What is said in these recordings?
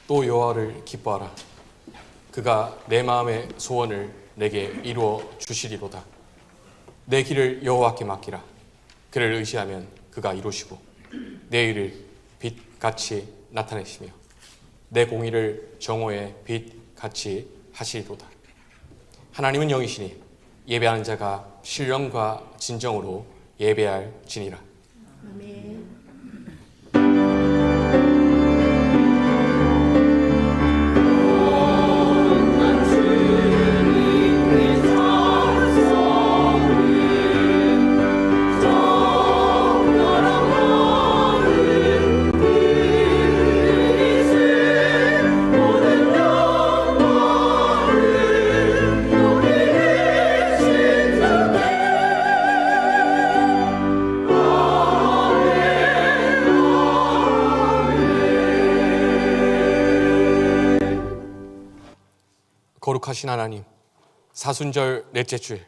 또 여호와를 기뻐하라. 그가 내 마음의 소원을 내게 이루어 주시리로다. 내 길을 여호와께 맡기라. 그를 의지하면 그가 이루시고 내 일을 빛같이 나타내시며 내 공의를 정오의 빛같이 하시리로다. 하나님은 영이시니 예배하는 자가 신령과 진정으로 예배할지니라. 아멘. 거룩하신 하나님, 사순절 넷째 주일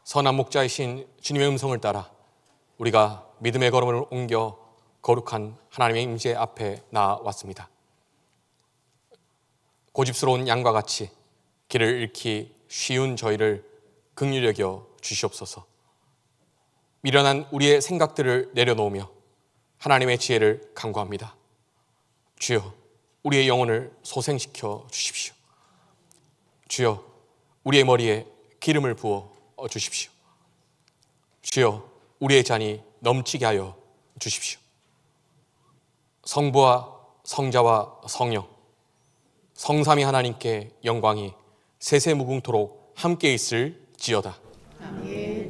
선한 목자이신 주님의 음성을 따라 우리가 믿음의 걸음을 옮겨 거룩한 하나님의 임재 앞에 나왔습니다. 고집스러운 양과 같이 길을 잃기 쉬운 저희를 긍휼히 여겨 주시옵소서. 미련한 우리의 생각들을 내려놓으며 하나님의 지혜를 간구합니다. 주여, 우리의 영혼을 소생시켜 주십시오. 주여, 우리의 머리에 기름을 부어 주십시오. 주여, 우리의 잔이 넘치게 하여 주십시오. 성부와 성자와 성령, 성삼위 하나님께 영광이 세세무궁토록 함께 있을지어다. 아멘.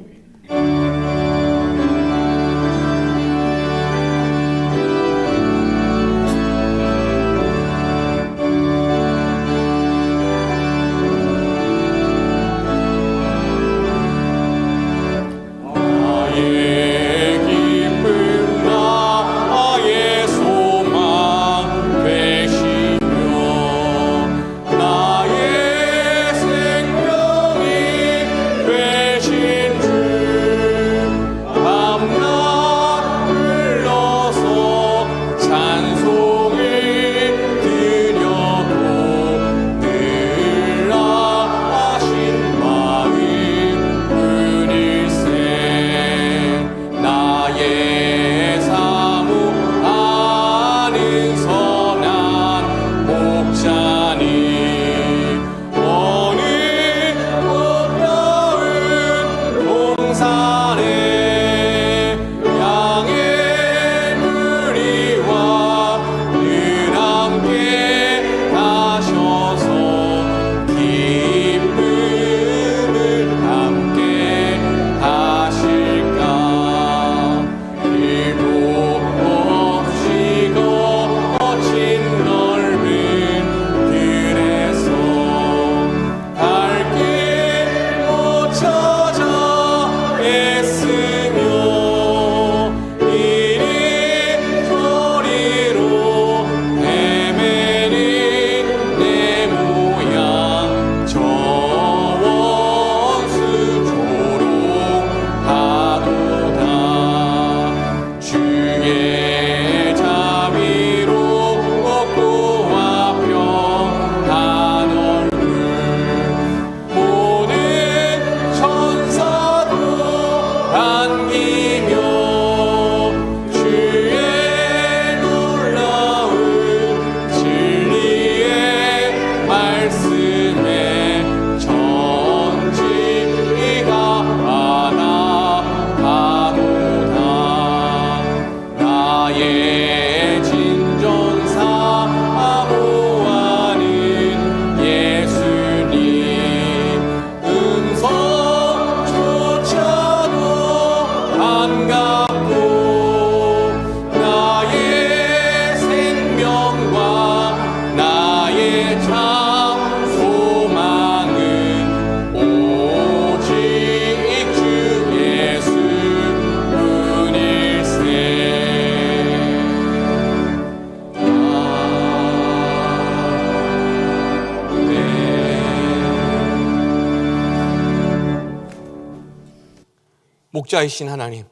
목자이신 하나님,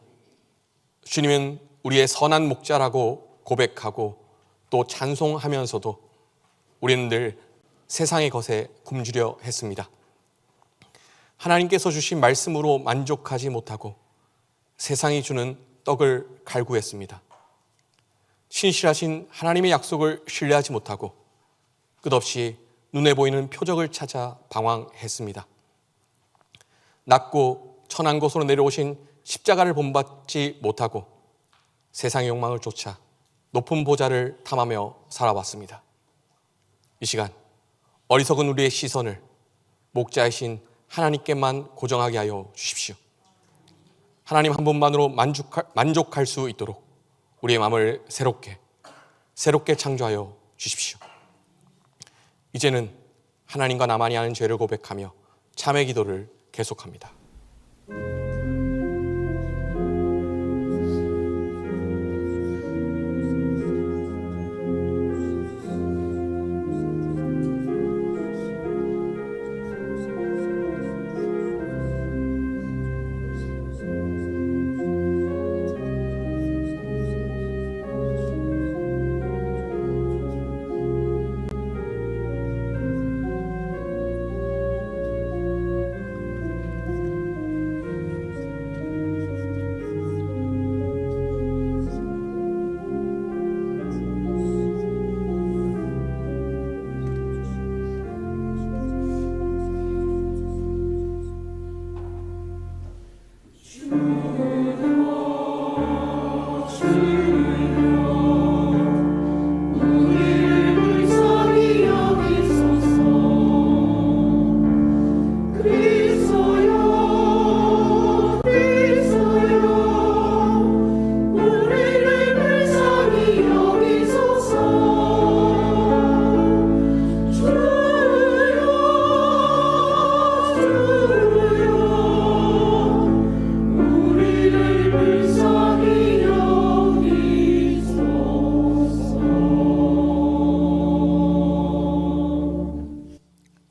주님은 우리의 선한 목자라고 고백하고 또 찬송하면서도 우리는 늘 세상의 것에 굶주려 했습니다. 하나님께서 주신 말씀으로 만족하지 못하고 세상이 주는 떡을 갈구했습니다. 신실하신 하나님의 약속을 신뢰하지 못하고 끝없이 눈에 보이는 표적을 찾아 방황했습니다. 낮고 천한 곳으로 내려오신 십자가를 본받지 못하고 세상의 욕망을 쫓아 높은 보좌를 탐하며 살아왔습니다. 이 시간 어리석은 우리의 시선을 목자이신 하나님께만 고정하게 하여 주십시오. 하나님 한 분만으로 만족할 수 있도록 우리의 마음을 새롭게 창조하여 주십시오. 이제는 하나님과 나만이 아는 죄를 고백하며 참회 기도를 계속합니다.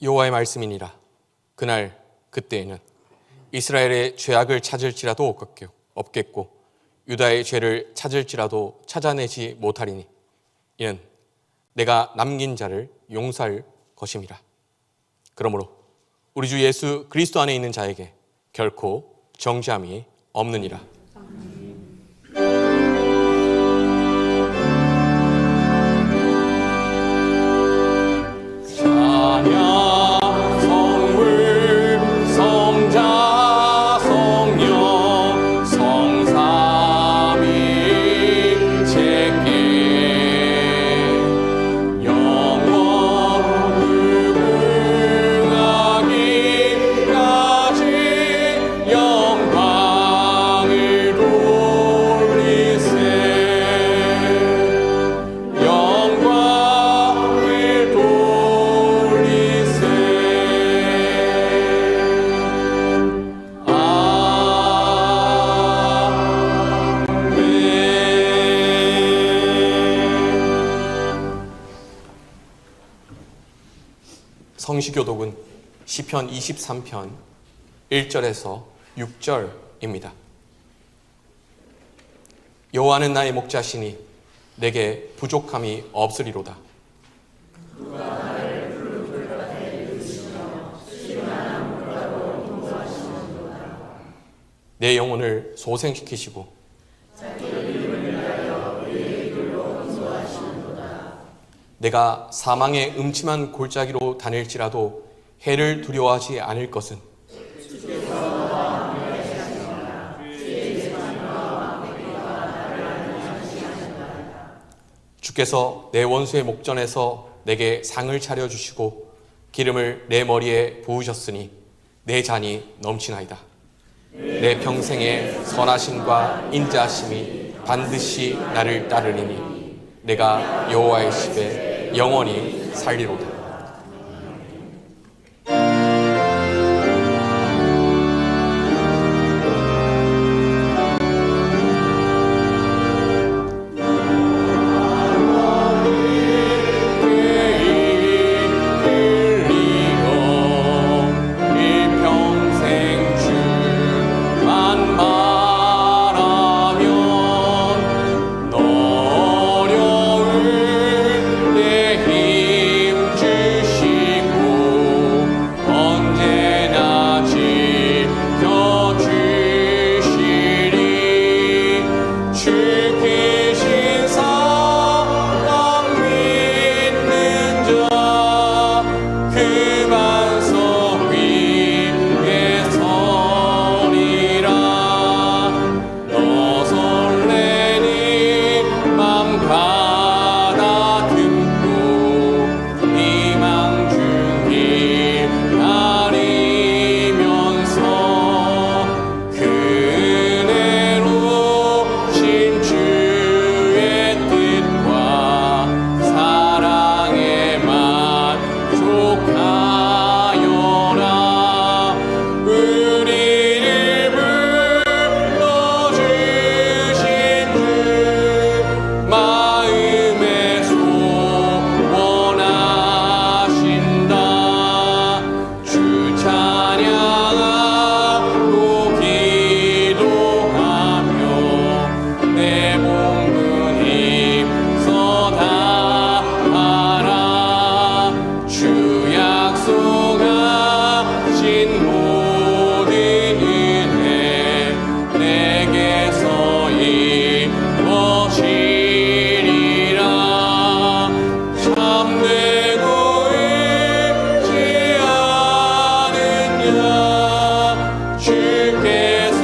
여호와의 말씀이니라. 그날 그때에는 이스라엘의 죄악을 찾을지라도 없겠고 유다의 죄를 찾을지라도 찾아내지 못하리니 이는 내가 남긴 자를 용서할 것임이라. 그러므로 우리 주 예수 그리스도 안에 있는 자에게 결코 정죄함이 없느니라. 성시교독은 시편 23편 1절에서 6절입니다. 여호와는 나의 목자시니 내게 부족함이 없으리로다. 내 영혼을 소생시키시고 내가 사망의 음침한 골짜기로 다닐지라도 해를 두려워하지 않을 것은 주께서 내 원수의 목전에서 내게 상을 차려주시고 기름을 내 머리에 부으셨으니 내 잔이 넘치나이다. 내 평생의 선하심과 인자하심이 반드시 나를 따르리니 내가 여호와의 집에 영원히 살리로다. 어려울 때 힘 모든 은혜 내게서 이루어지리라. 참되고 잃지 않은 야 주께서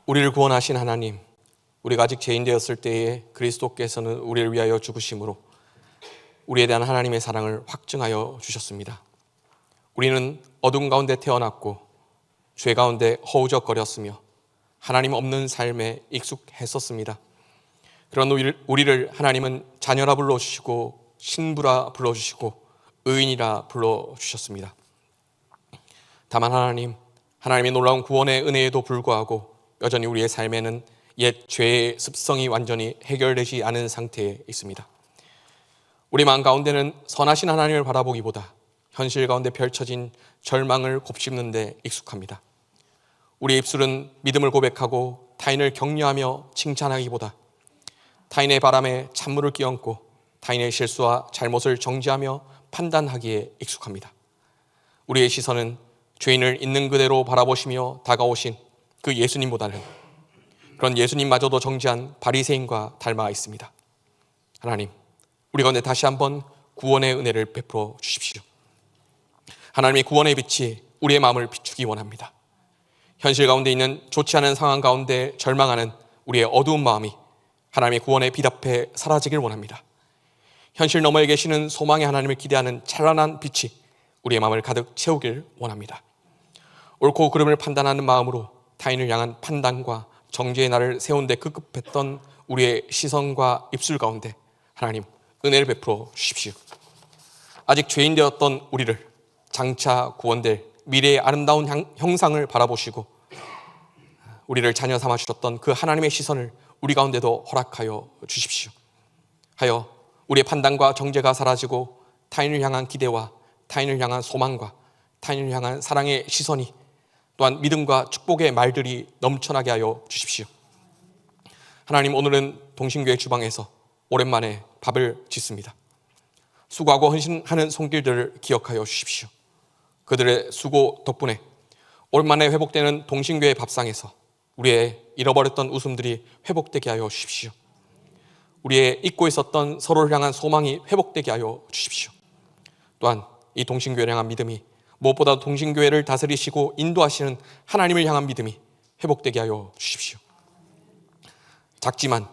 우리를 구원하신 하나님, 우리가 아직 죄인 되었을 때에 그리스도께서는 우리를 위하여 죽으심으로 우리에 대한 하나님의 사랑을 확증하여 주셨습니다. 우리는 어둠 가운데 태어났고 죄 가운데 허우적거렸으며 하나님 없는 삶에 익숙했었습니다. 그런 우리를 하나님은 자녀라 불러주시고 신부라 불러주시고 의인이라 불러주셨습니다. 다만 하나님의 놀라운 구원의 은혜에도 불구하고 여전히 우리의 삶에는 옛 죄의 습성이 완전히 해결되지 않은 상태에 있습니다. 우리 마음 가운데는 선하신 하나님을 바라보기보다 현실 가운데 펼쳐진 절망을 곱씹는 데 익숙합니다. 우리의 입술은 믿음을 고백하고 타인을 격려하며 칭찬하기보다 타인의 바람에 찬물을 끼얹고 타인의 실수와 잘못을 정죄하며 판단하기에 익숙합니다. 우리의 시선은 죄인을 있는 그대로 바라보시며 다가오신 그 예수님보다는 그런 예수님마저도 정죄한 바리새인과 닮아 있습니다. 하나님, 우리 가운데 다시 한번 구원의 은혜를 베풀어 주십시오. 하나님의 구원의 빛이 우리의 마음을 비추기 원합니다. 현실 가운데 있는 좋지 않은 상황 가운데 절망하는 우리의 어두운 마음이 하나님의 구원의 빛 앞에 사라지길 원합니다. 현실 너머에 계시는 소망의 하나님을 기대하는 찬란한 빛이 우리의 마음을 가득 채우길 원합니다. 옳고 그름을 판단하는 마음으로 타인을 향한 판단과 정죄의 날을 세운 데 급급했던 우리의 시선과 입술 가운데 하나님 은혜를 베풀어 주십시오. 아직 죄인 되었던 우리를 장차 구원될 미래의 아름다운 형상을 바라보시고 우리를 자녀 삼아 주셨던 그 하나님의 시선을 우리 가운데도 허락하여 주십시오. 하여 우리의 판단과 정죄가 사라지고 타인을 향한 기대와 타인을 향한 소망과 타인을 향한 사랑의 시선이 또한 믿음과 축복의 말들이 넘쳐나게 하여 주십시오. 하나님, 오늘은 동신교회 주방에서 오랜만에 밥을 짓습니다. 수고하고 헌신하는 손길들을 기억하여 주십시오. 그들의 수고 덕분에 오랜만에 회복되는 동신교회 밥상에서 우리의 잃어버렸던 웃음들이 회복되게 하여 주십시오. 우리의 잊고 있었던 서로를 향한 소망이 회복되게 하여 주십시오. 또한 이 동신교회를 향한 믿음이, 무엇보다 동신교회를 다스리시고 인도하시는 하나님을 향한 믿음이 회복되게 하여 주십시오. 작지만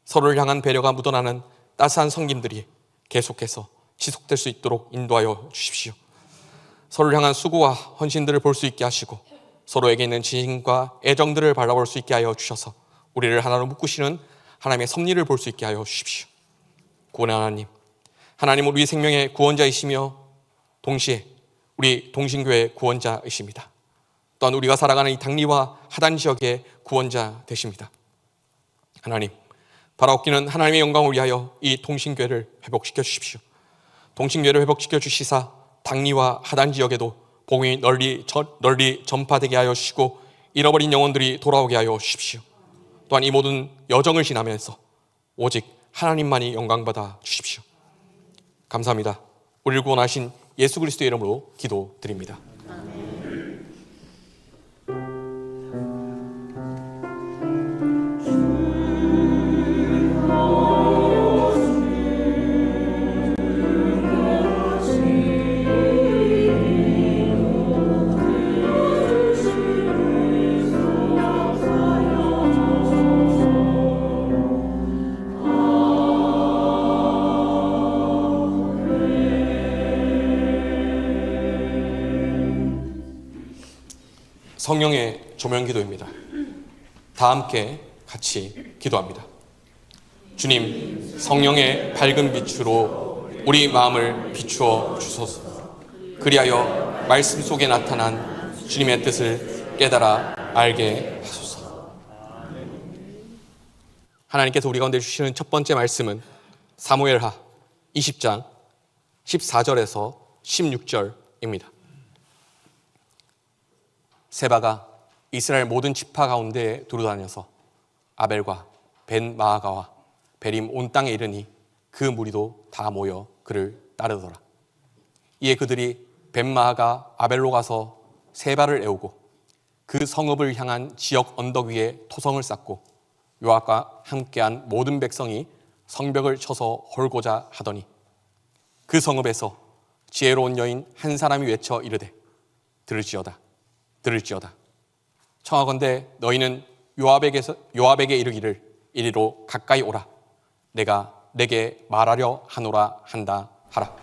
서로를 향한 배려가 묻어나는 따스한 섬김들이 계속해서 지속될 수 있도록 인도하여 주십시오. 서로를 향한 수고와 헌신들을 볼 수 있게 하시고 서로에게 있는 진심과 애정들을 바라볼 수 있게 하여 주셔서 우리를 하나로 묶으시는 하나님의 섭리를 볼 수 있게 하여 주십시오. 구원의 하나님, 하나님은 우리 생명의 구원자이시며 동시에 우리 동신교회의 구원자이십니다. 또한 우리가 살아가는 이 당리와 하단 지역의 구원자 되십니다. 하나님, 바라옵기는 하나님의 영광을 위하여 이 동신교회를 회복시켜 주십시오. 동신교회를 회복시켜 주시사 당리와 하단 지역에도 복음이 널리 전파되게 하여 주시고 잃어버린 영혼들이 돌아오게 하여 주십시오. 또한 이 모든 여정을 지나면서 오직 하나님만이 영광받아 주십시오. 감사합니다. 우리를 구원하신 예수 그리스도의 이름으로 기도드립니다. 성령의 조명 기도입니다. 다 함께 같이 기도합니다. 주님, 성령의 밝은 빛으로 우리 마음을 비추어 주소서. 그리하여 말씀 속에 나타난 주님의 뜻을 깨달아 알게 하소서. 하나님께서 우리 가운데 주시는 첫 번째 말씀은 사무엘하 20장 14절에서 16절입니다. 세바가 이스라엘 모든 지파 가운데 두루다녀서 아벨과 벤마아가와 베림 온 땅에 이르니 그 무리도 다 모여 그를 따르더라. 이에 그들이 벤마아가 아벨로 가서 세바를 애우고 그 성읍을 향한 지역 언덕 위에 토성을 쌓고 요압과 함께한 모든 백성이 성벽을 쳐서 헐고자 하더니 그 성읍에서 지혜로운 여인 한 사람이 외쳐 이르되 들을지어다 청하건대 너희는 요압에게 이르기를 이리로 가까이 오라. 내가 내게 말하려 하노라 한다 하라.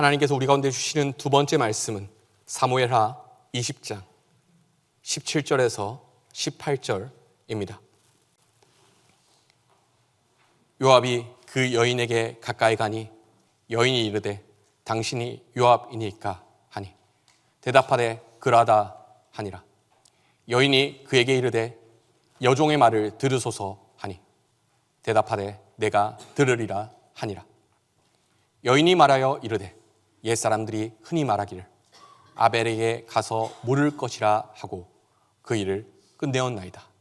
하나님께서 우리 가운데 주시는 두 번째 말씀은 사무엘하 20장 17절에서 18절입니다. 요압이 그 여인에게 가까이 가니 여인이 이르되 당신이 요압이니까 하니 대답하되 그러하다 하니라. 여인이 그에게 이르되 여종의 말을 들으소서 하니 대답하되 내가 들으리라 하니라. 여인이 말하여 이르되 옛사람들이 흔히 말하기를 아벨에게 가서 물을 것이라 하고 그 일을 끝내었나이다.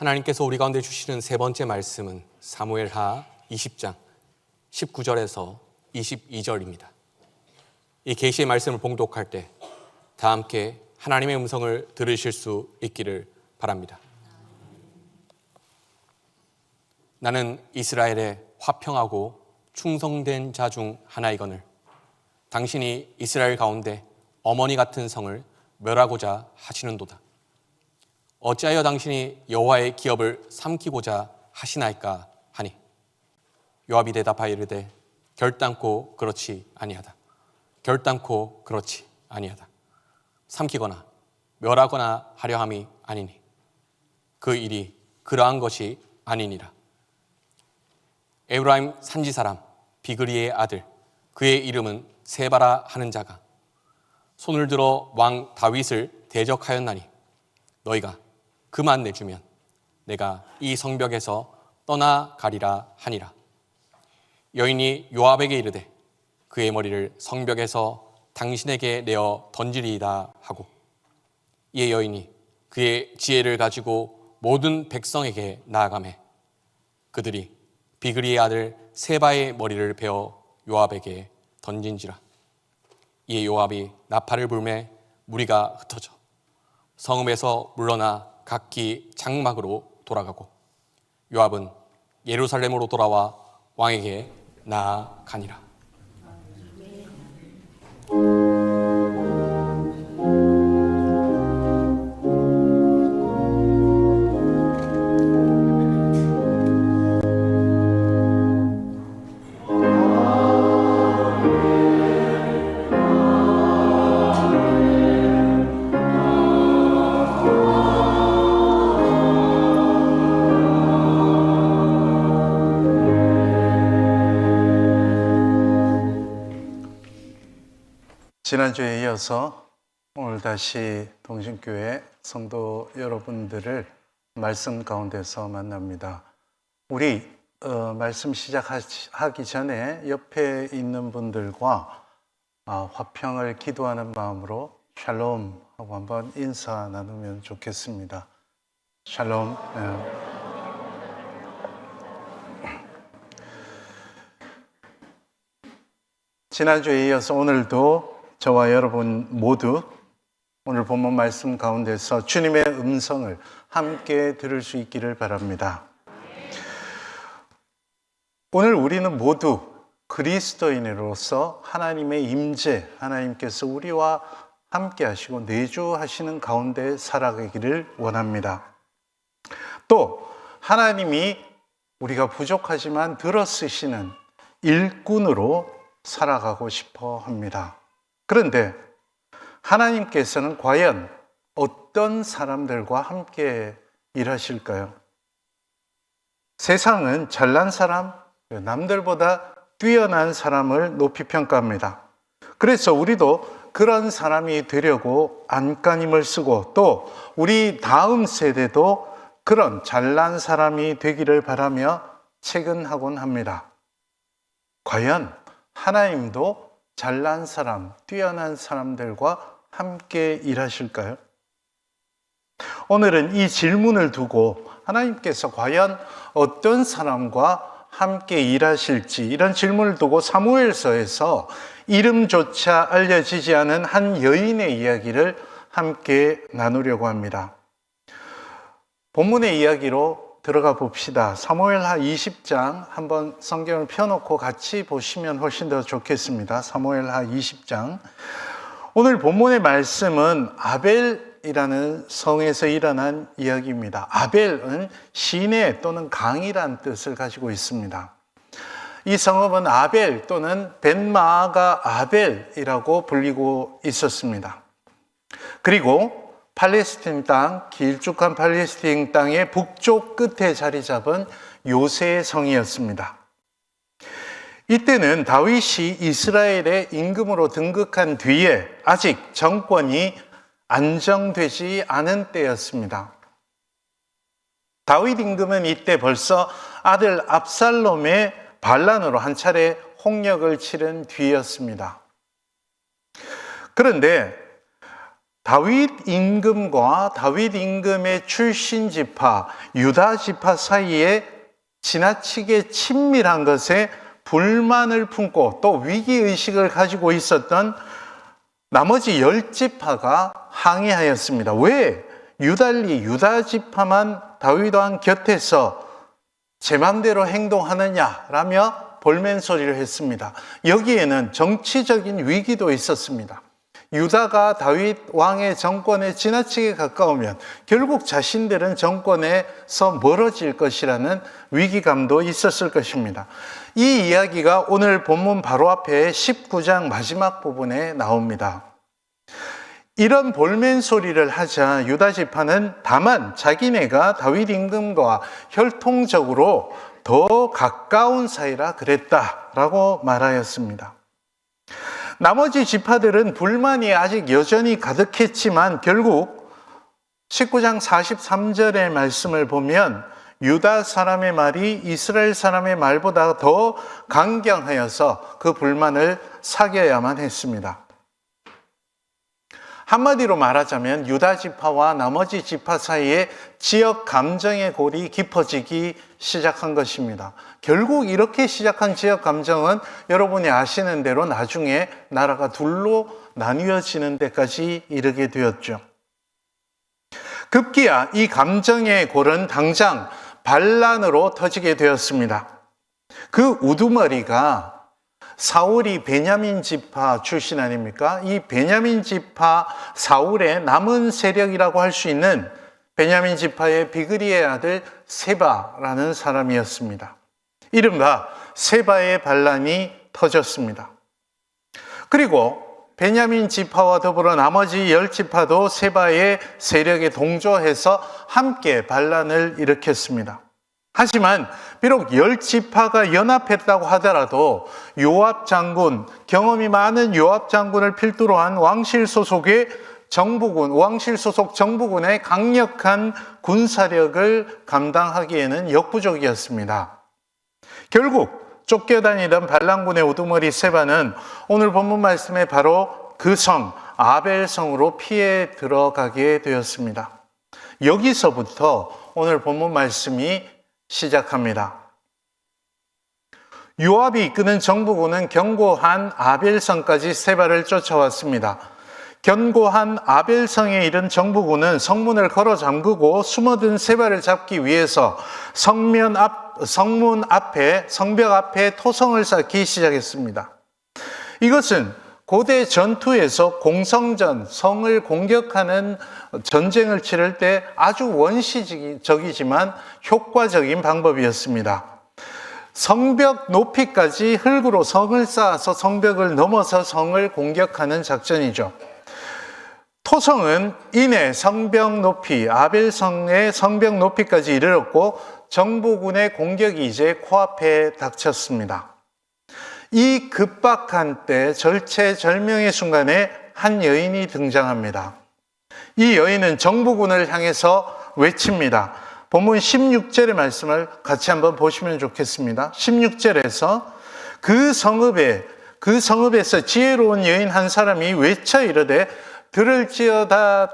하나님께서 우리 가운데 주시는 세 번째 말씀은 사무엘하 20장 19절에서 22절입니다. 이 계시의 말씀을 봉독할 때 다 함께 하나님의 음성을 들으실 수 있기를 바랍니다. 나는 이스라엘의 화평하고 충성된 자 중 하나이거늘 당신이 이스라엘 가운데 어머니 같은 성을 멸하고자 하시는도다. 어찌하여 당신이 여호와의 기업을 삼키고자 하시나이까 하니 요압이 대답하여 이르되 결단코 그렇지 아니하다. 결단코 그렇지 아니하다. 삼키거나 멸하거나 하려 함이 아니니 그 일이 그러한 것이 아니니라. 에브라임 산지 사람 비그리의 아들 그의 이름은 세바라 하는 자가 손을 들어 왕 다윗을 대적하였나니 너희가 그만 내주면 내가 이 성벽에서 떠나가리라 하니라. 여인이 요압에게 이르되 그의 머리를 성벽에서 당신에게 내어 던지리이다 하고 이에 여인이 그의 지혜를 가지고 모든 백성에게 나아가매 그들이 비그리의 아들 세바의 머리를 베어 요압에게 던진지라. 이에 요압이 나팔을 불매 무리가 흩어져 성읍에서 물러나 각기 장막으로 돌아가고 요압은 예루살렘으로 돌아와 왕에게 나아가니라. 지난주에 이어서 오늘 다시 동신교회 성도 여러분들을 말씀 가운데서 만납니다. 우리 말씀 시작하기 전에 옆에 있는 분들과 화평을 기도하는 마음으로 샬롬 하고 한번 인사 나누면 좋겠습니다. 샬롬. 지난주에 이어서 오늘도 저와 여러분 모두 오늘 본문 말씀 가운데서 주님의 음성을 함께 들을 수 있기를 바랍니다. 오늘 우리는 모두 그리스도인으로서 하나님의 임재, 하나님께서 우리와 함께 하시고 내주하시는 가운데 살아가기를 원합니다. 또 하나님이 우리가 부족하지만 들어 쓰시는 일꾼으로 살아가고 싶어 합니다. 그런데 하나님께서는 과연 어떤 사람들과 함께 일하실까요? 세상은 잘난 사람, 남들보다 뛰어난 사람을 높이 평가합니다. 그래서 우리도 그런 사람이 되려고 안간힘을 쓰고 또 우리 다음 세대도 그런 잘난 사람이 되기를 바라며 채근하곤 합니다. 과연 하나님도 잘난 사람, 뛰어난 사람들과 함께 일하실까요? 오늘은 이 질문을 두고 하나님께서 과연 어떤 사람과 함께 일하실지 이런 질문을 두고 사무엘서에서 이름조차 알려지지 않은 한 여인의 이야기를 함께 나누려고 합니다. 본문의 이야기로 들어가 봅시다. 사무엘하 20장 한번 성경을 펴놓고 같이 보시면 훨씬 더 좋겠습니다. 사무엘하 20장. 오늘 본문의 말씀은 아벨이라는 성에서 일어난 이야기입니다. 아벨은 시내 또는 강이란 뜻을 가지고 있습니다. 이 성읍은 아벨 또는 벤마아가 아벨이라고 불리고 있었습니다. 그리고 팔레스틴 땅, 길쭉한 팔레스틴 땅의 북쪽 끝에 자리 잡은 요새의 성이었습니다. 이때는 다윗이 이스라엘의 임금으로 등극한 뒤에 아직 정권이 안정되지 않은 때였습니다. 다윗 임금은 이때 벌써 아들 압살롬의 반란으로 한 차례 홍역을 치른 뒤였습니다. 그런데 다윗 임금과 다윗 임금의 출신 지파, 유다 지파 사이에 지나치게 친밀한 것에 불만을 품고 또 위기의식을 가지고 있었던 나머지 10지파가 항의하였습니다. 왜 유달리 유다 지파만 다윗 왕 곁에서 제 맘대로 행동하느냐라며 볼멘소리를 했습니다. 여기에는 정치적인 위기도 있었습니다. 유다가 다윗 왕의 정권에 지나치게 가까우면 결국 자신들은 정권에서 멀어질 것이라는 위기감도 있었을 것입니다. 이 이야기가 오늘 본문 바로 앞에 19장 마지막 부분에 나옵니다. 이런 볼멘 소리를 하자 유다 지파는 다만 자기네가 다윗 임금과 혈통적으로 더 가까운 사이라 그랬다라고 말하였습니다. 나머지 지파들은 불만이 아직 여전히 가득했지만 결국 19장 43절의 말씀을 보면 유다 사람의 말이 이스라엘 사람의 말보다 더 강경하여서 그 불만을 사겨야만 했습니다. 한마디로 말하자면 유다 지파와 나머지 지파 사이에 지역 감정의 골이 깊어지기 시작한 것입니다. 결국 이렇게 시작한 지역 감정은 여러분이 아시는 대로 나중에 나라가 둘로 나뉘어지는 데까지 이르게 되었죠. 급기야 이 감정의 골은 당장 반란으로 터지게 되었습니다. 그 우두머리가 사울이 베냐민 지파 출신 아닙니까? 이 베냐민 지파 사울의 남은 세력이라고 할 수 있는 베냐민 지파의 비그리의 아들 세바라는 사람이었습니다. 이른바 세바의 반란이 터졌습니다. 그리고 베냐민 지파와 더불어 나머지 10지파도 세바의 세력에 동조해서 함께 반란을 일으켰습니다. 하지만 비록 10지파가 연합했다고 하더라도 요압 장군, 경험이 많은 요압 장군을 필두로 한 왕실 소속의 왕실 소속 정부군의 강력한 군사력을 감당하기에는 역부족이었습니다. 결국 쫓겨다니던 반란군의 우두머리 세바는 오늘 본문 말씀에 바로 그 성 아벨성으로 피해 들어가게 되었습니다. 여기서부터 오늘 본문 말씀이 시작합니다. 요압이 이끄는 정부군은 견고한 아벨성까지 세바를 쫓아왔습니다. 견고한 아벨성에 이른 정부군은 성문을 걸어 잠그고 숨어든 세바를 잡기 위해서 성문 앞에, 성벽 앞에 토성을 쌓기 시작했습니다. 이것은 고대 전투에서 공성전, 성을 공격하는 전쟁을 치를 때 아주 원시적이지만 효과적인 방법이었습니다. 성벽 높이까지 흙으로 성을 쌓아서 성벽을 넘어서 성을 공격하는 작전이죠. 토성은 이내 성벽 높이, 아벨성의 성벽 높이까지 이르렀고 정부군의 공격이 이제 코앞에 닥쳤습니다. 이 급박한 때 절체절명의 순간에 한 여인이 등장합니다. 이 여인은 정부군을 향해서 외칩니다. 본문 16절의 말씀을 같이 한번 보시면 좋겠습니다. 16절에서 그 성읍에서 지혜로운 여인 한 사람이 외쳐 이르되 들을지어다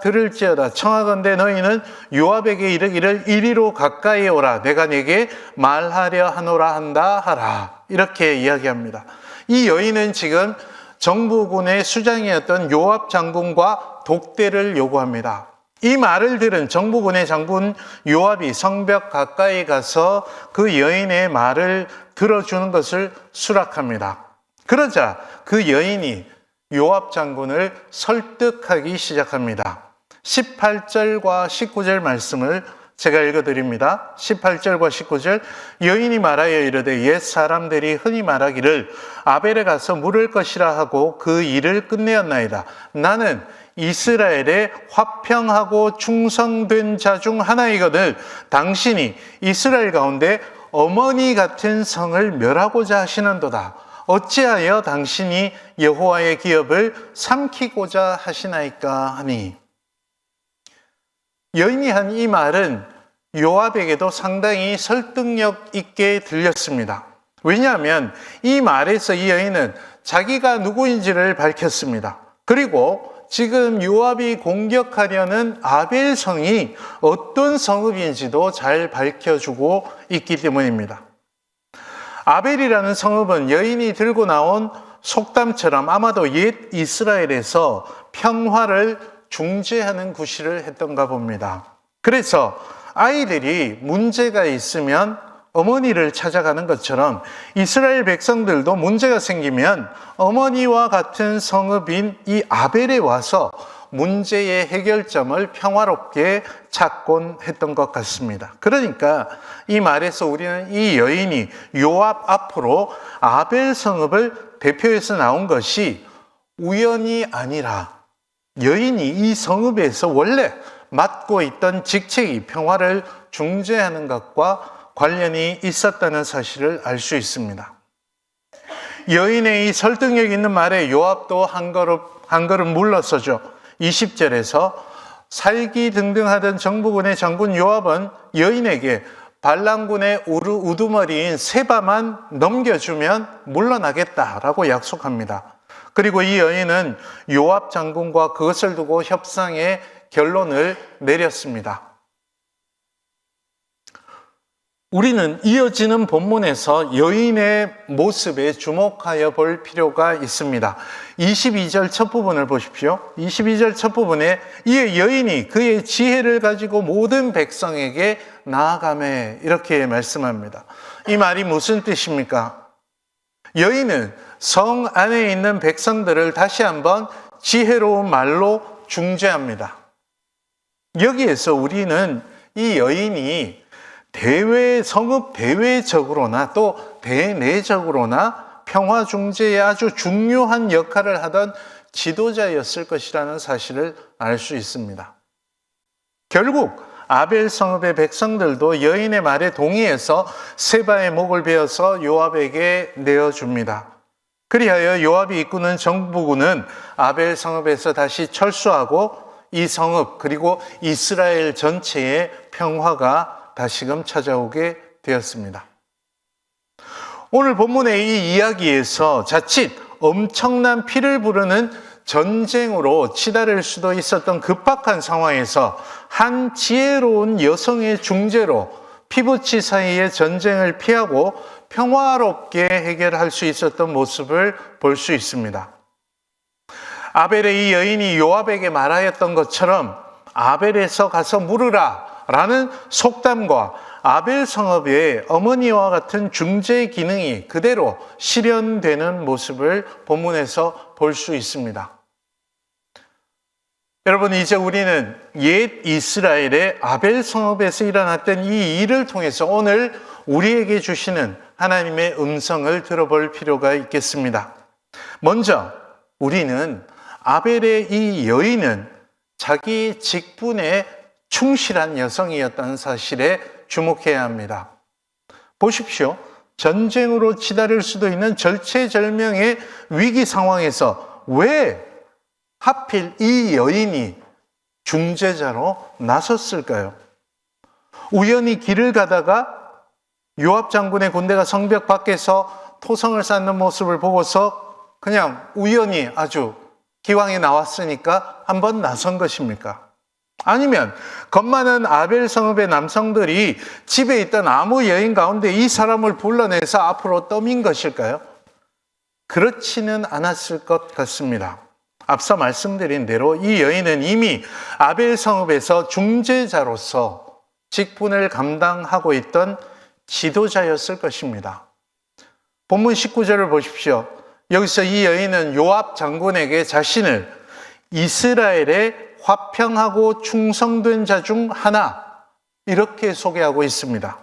청하건대 너희는 요압에게 이르기를 이리로 가까이 오라 내가 네게 말하려 하노라 한다 하라. 이렇게 이야기합니다. 이 여인은 지금 정부군의 수장이었던 요압 장군과 독대를 요구합니다. 이 말을 들은 정부군의 장군 요압이 성벽 가까이 가서 그 여인의 말을 들어주는 것을 수락합니다. 그러자 그 여인이 요압 장군을 설득하기 시작합니다. 18절과 19절 말씀을 제가 읽어드립니다. 18절과 19절 여인이 말하여 이르되 옛 사람들이 흔히 말하기를 아벨에 가서 물을 것이라 하고 그 일을 끝내었나이다. 나는 이스라엘의 화평하고 충성된 자 중 하나이거늘 당신이 이스라엘 가운데 어머니 같은 성을 멸하고자 하시는도다. 어찌하여 당신이 여호와의 기업을 삼키고자 하시나이까 하니. 여인이 한 이 말은 요압에게도 상당히 설득력 있게 들렸습니다. 왜냐하면 이 말에서 이 여인은 자기가 누구인지를 밝혔습니다. 그리고 지금 요압이 공격하려는 아벨 성이 어떤 성읍인지도 잘 밝혀주고 있기 때문입니다. 아벨이라는 성읍은 여인이 들고 나온 속담처럼 아마도 옛 이스라엘에서 평화를 중재하는 구실을 했던가 봅니다. 그래서 아이들이 문제가 있으면 어머니를 찾아가는 것처럼 이스라엘 백성들도 문제가 생기면 어머니와 같은 성읍인 이 아벨에 와서 문제의 해결점을 평화롭게 찾곤 했던 것 같습니다. 그러니까 이 말에서 우리는 이 여인이 요압 앞으로 아벨 성읍을 대표해서 나온 것이 우연이 아니라 여인이 이 성읍에서 원래 맡고 있던 직책이 평화를 중재하는 것과 관련이 있었다는 사실을 알 수 있습니다. 여인의 이 설득력 있는 말에 요압도 한 걸음 물러서죠. 20절에서 살기 등등하던 정부군의 장군 요압은 여인에게 반란군의 우두머리인 세바만 넘겨주면 물러나겠다라고 약속합니다. 그리고 이 여인은 요압 장군과 그것을 두고 협상의 결론을 내렸습니다. 우리는 이어지는 본문에서 여인의 모습에 주목하여 볼 필요가 있습니다. 22절 첫 부분을 보십시오. 22절 첫 부분에 이 여인이 그의 지혜를 가지고 모든 백성에게 나아가매 이렇게 말씀합니다. 이 말이 무슨 뜻입니까? 여인은 성 안에 있는 백성들을 다시 한번 지혜로운 말로 중재합니다. 여기에서 우리는 이 여인이 성읍 대외적으로나 또 대내적으로나 평화 중재에 아주 중요한 역할을 하던 지도자였을 것이라는 사실을 알 수 있습니다. 결국 아벨 성읍의 백성들도 여인의 말에 동의해서 세바의 목을 베어서 요압에게 내어줍니다. 그리하여 요압이 이끄는 정부군은 아벨 성읍에서 다시 철수하고 이 성읍 그리고 이스라엘 전체의 평화가 다시금 찾아오게 되었습니다. 오늘 본문의 이 이야기에서 자칫 엄청난 피를 부르는 전쟁으로 치달을 수도 있었던 급박한 상황에서 한 지혜로운 여성의 중재로 피부치 사이의 전쟁을 피하고 평화롭게 해결할 수 있었던 모습을 볼 수 있습니다. 아벨의 이 여인이 요압에게 말하였던 것처럼 아벨에서 가서 물으라 라는 속담과 아벨 성읍의 어머니와 같은 중재 기능이 그대로 실현되는 모습을 본문에서 볼 수 있습니다. 여러분, 이제 우리는 옛 이스라엘의 아벨 성읍에서 일어났던 이 일을 통해서 오늘 우리에게 주시는 하나님의 음성을 들어볼 필요가 있겠습니다. 먼저 우리는 아벨의 이 여인은 자기 직분에 충실한 여성이었다는 사실에 주목해야 합니다. 보십시오. 전쟁으로 치달을 수도 있는 절체절명의 위기 상황에서 왜 하필 이 여인이 중재자로 나섰을까요? 우연히 길을 가다가 요압 장군의 군대가 성벽 밖에서 토성을 쌓는 모습을 보고서 그냥 우연히 아주 기왕에 나왔으니까 한번 나선 것입니까? 아니면 겁 많은 아벨 성읍의 남성들이 집에 있던 아무 여인 가운데 이 사람을 불러내서 앞으로 떠민 것일까요? 그렇지는 않았을 것 같습니다. 앞서 말씀드린 대로 이 여인은 이미 아벨 성읍에서 중재자로서 직분을 감당하고 있던 지도자였을 것입니다. 본문 19절을 보십시오. 여기서 이 여인은 요압 장군에게 자신을 이스라엘의 화평하고 충성된 자 중 하나 이렇게 소개하고 있습니다.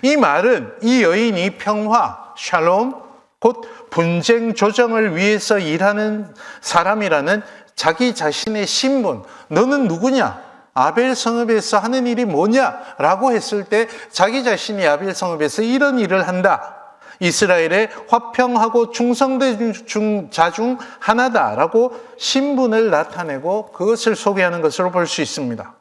이 말은 이 여인이 평화, 샬롬, 곧 분쟁 조정을 위해서 일하는 사람이라는 자기 자신의 신분, 너는 누구냐? 아벨 성읍에서 하는 일이 뭐냐? 라고 했을 때 자기 자신이 아벨 성읍에서 이런 일을 한다. 이스라엘의 화평하고 충성된 자 중 하나다라고 신분을 나타내고 그것을 소개하는 것으로 볼 수 있습니다.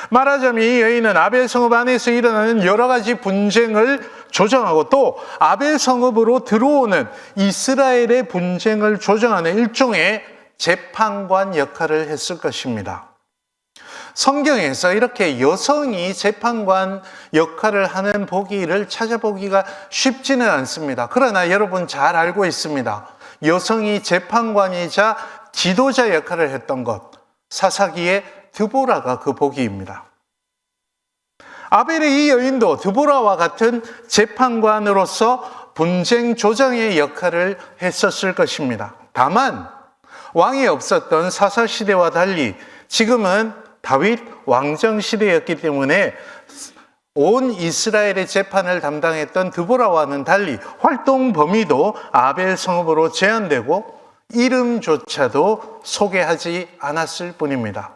말하자면 이 여인은 아벨 성읍 안에서 일어나는 여러 가지 분쟁을 조정하고 또 아벨 성읍으로 들어오는 이스라엘의 분쟁을 조정하는 일종의 재판관 역할을 했을 것입니다. 성경에서 이렇게 여성이 재판관 역할을 하는 보기를 찾아보기가 쉽지는 않습니다. 그러나 여러분 잘 알고 있습니다. 여성이 재판관이자 지도자 역할을 했던 것, 사사기의 드보라가 그 보기입니다. 아벨의 이 여인도 드보라와 같은 재판관으로서 분쟁 조정의 역할을 했었을 것입니다. 다만 왕이 없었던 사사 시대와 달리 지금은 다윗 왕정 시대였기 때문에 온 이스라엘의 재판을 담당했던 드보라와는 달리 활동 범위도 아벨 성읍으로 제한되고 이름조차도 소개하지 않았을 뿐입니다.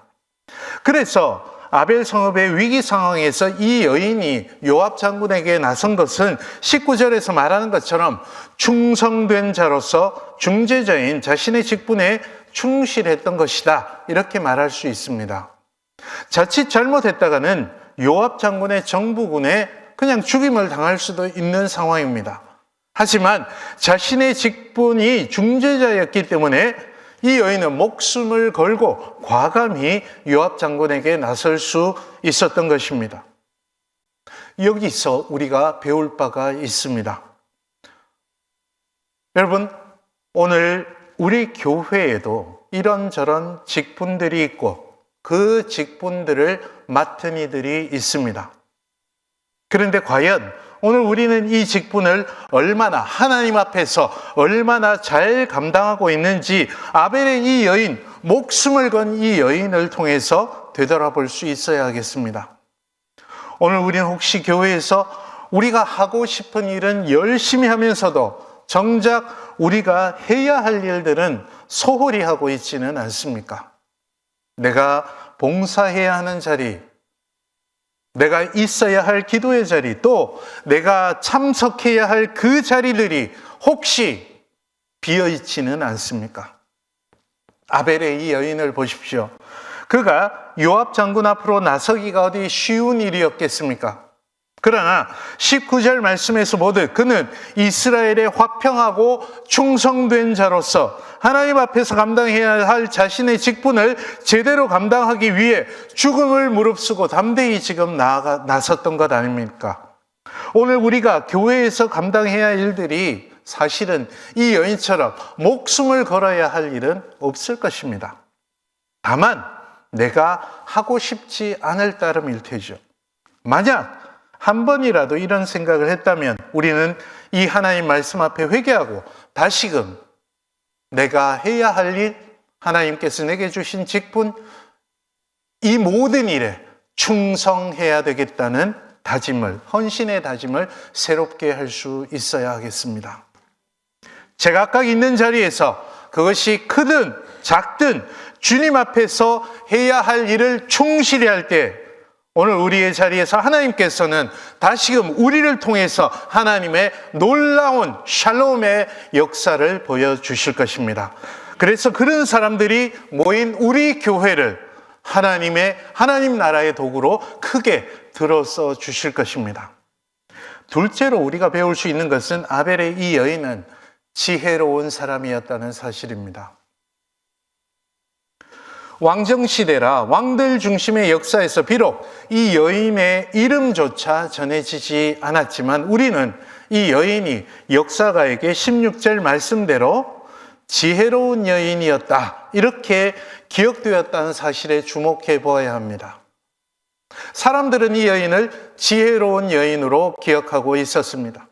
그래서 아벨 성읍의 위기 상황에서 이 여인이 요압 장군에게 나선 것은 19절에서 말하는 것처럼 충성된 자로서 중재자인 자신의 직분에 충실했던 것이다, 이렇게 말할 수 있습니다. 자칫 잘못했다가는 요압 장군의 정부군에 그냥 죽임을 당할 수도 있는 상황입니다. 하지만 자신의 직분이 중재자였기 때문에 이 여인은 목숨을 걸고 과감히 요압 장군에게 나설 수 있었던 것입니다. 여기서 우리가 배울 바가 있습니다. 여러분, 오늘 우리 교회에도 이런저런 직분들이 있고 그 직분들을 맡은 이들이 있습니다. 그런데 과연 오늘 우리는 이 직분을 얼마나 하나님 앞에서 얼마나 잘 감당하고 있는지 아벨의 이 여인, 목숨을 건 이 여인을 통해서 되돌아볼 수 있어야 하겠습니다. 오늘 우리는 혹시 교회에서 우리가 하고 싶은 일은 열심히 하면서도 정작 우리가 해야 할 일들은 소홀히 하고 있지는 않습니까? 내가 봉사해야 하는 자리, 내가 있어야 할 기도의 자리, 또 내가 참석해야 할 그 자리들이 혹시 비어있지는 않습니까? 아벨의 이 여인을 보십시오. 그가 요압 장군 앞으로 나서기가 어디 쉬운 일이었겠습니까? 그러나 19절 말씀에서 보듯 그는 이스라엘의 화평하고 충성된 자로서 하나님 앞에서 감당해야 할 자신의 직분을 제대로 감당하기 위해 죽음을 무릅쓰고 담대히 지금 나섰던 것 아닙니까? 오늘 우리가 교회에서 감당해야 할 일들이 사실은 이 여인처럼 목숨을 걸어야 할 일은 없을 것입니다. 다만 내가 하고 싶지 않을 따름일 테죠. 만약 한 번이라도 이런 생각을 했다면 우리는 이 하나님 말씀 앞에 회개하고 다시금 내가 해야 할 일, 하나님께서 내게 주신 직분, 이 모든 일에 충성해야 되겠다는 다짐을, 헌신의 다짐을 새롭게 할 수 있어야 하겠습니다. 제각각 있는 자리에서 그것이 크든 작든 주님 앞에서 해야 할 일을 충실히 할 때 오늘 우리의 자리에서 하나님께서는 다시금 우리를 통해서 하나님의 놀라운 샬롬의 역사를 보여주실 것입니다. 그래서 그런 사람들이 모인 우리 교회를 하나님 나라의 도구로 크게 들어서 주실 것입니다. 둘째로 우리가 배울 수 있는 것은 아벨의 이 여인은 지혜로운 사람이었다는 사실입니다. 왕정시대라 왕들 중심의 역사에서 비록 이 여인의 이름조차 전해지지 않았지만 우리는 이 여인이 역사가에게 16절 말씀대로 지혜로운 여인이었다, 이렇게 기억되었다는 사실에 주목해 보아야 합니다. 사람들은 이 여인을 지혜로운 여인으로 기억하고 있었습니다.